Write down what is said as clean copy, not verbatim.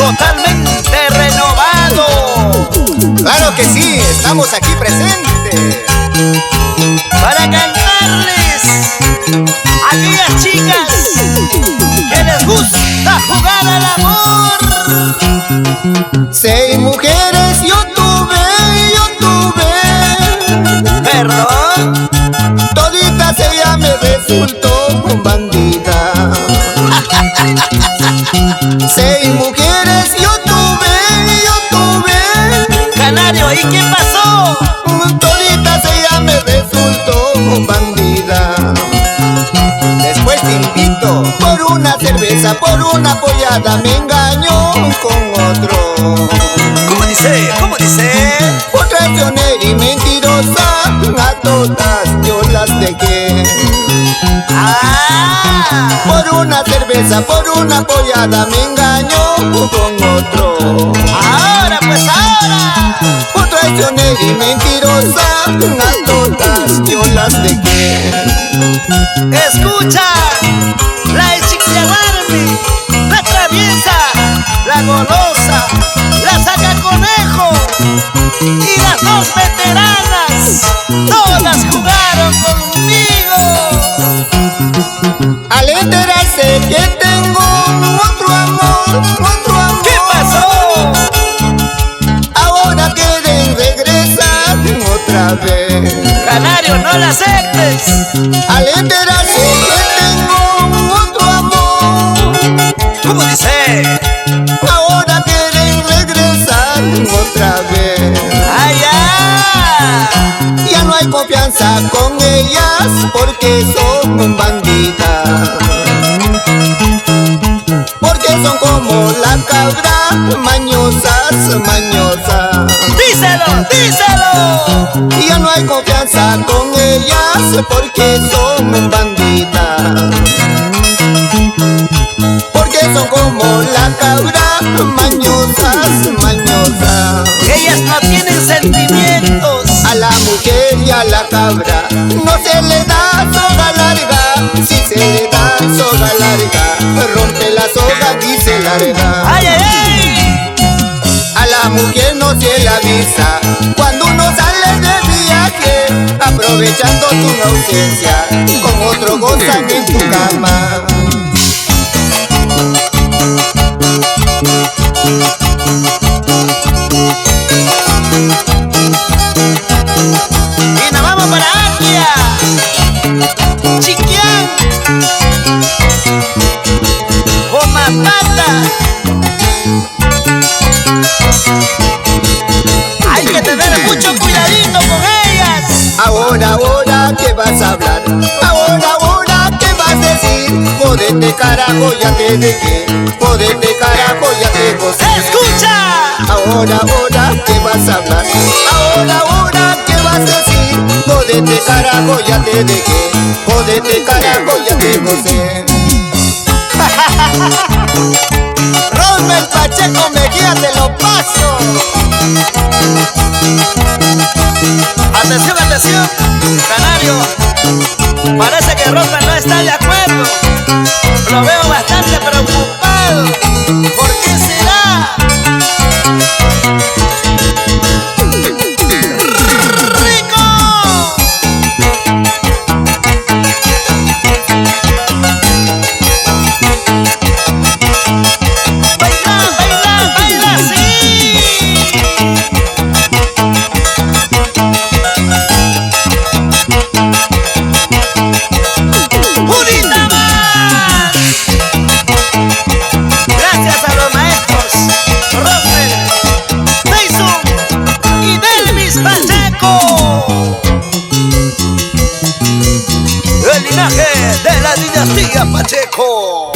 totalmente renovado. Claro que sí, estamos aquí presentes Para cantarles a aquellas chicas que les gusta jugar al amor. 6 mujeres yo tuve. ¿Perdón? Toditas ella me resultó bandida. 6 mujeres yo tuve. Canario, ¿y qué pasó? Toditas ella me resultó bandida. Después te invito por una cerveza, por una pollada me engañó con otro. ¿Cómo dice? ¿Cómo dice? Por traicionera y mentirosa, a todas yo las dejé. Por una cerveza, por una pollada me engañó con otro. Ahora, pues ahora. Por traicionera y mentirosa, a todas yo las dejé. Escucha, la chiquilla Barbie, la traviesa, la golosa, la saca conejo y las 2 veteranas, todas jugaron conmigo. Al enterarse que tengo otro amor, ¿Qué pasó? ahora quieren regresar otra vez. Canario, no la aceptes. Al enterarse que tengo otro amor, ¿Cómo dice? ahora quieren regresar otra vez. ¡Ay, Ya no hay confianza con ellas porque son bandidas. Porque son como la cabra, mañosas. ¡Díselo, díselo! Ya no hay confianza con ellas porque son bandidas. Porque son como la cabra, mañosas. Ellas no tienen sentimientos. A la mujer y a la cabra no se le da soga larga. Si se le da soga larga, rompe la soga y se larga. ¡Ay, ay, ay! A la mujer no se le avisa cuando uno sale de viaje, aprovechando tu ausencia, con otro gozan en tu cama. Y nos vamos para Asia, Chiquián, Omapata. Hay que tener mucho cuidadito con ellas. Ahora, ¿qué vas a hablar? Ahora, ¿qué vas a decir? Jódete carajo, ya te dejé. Jódete carajo, ya te gocé. ¡Escucha! Ahora, ¿qué vas a hablar? Ahora, ¿qué vas a decir? Jódete carajo, ya te dejé. Jódete carajo, ya te gocé. Rosmel Pacheco Mejía, te lo paso. Atención, atención, Canario. Parece que Rosmel no está de acuerdo. Lo veo bastante preocupado. ¿Por qué será? ¡Rico! Baila, sí. ¡Unita más! Gracias a los maestros Rosmel, Tyson y Delvis Pacheco. El linaje de la dinastía Pacheco.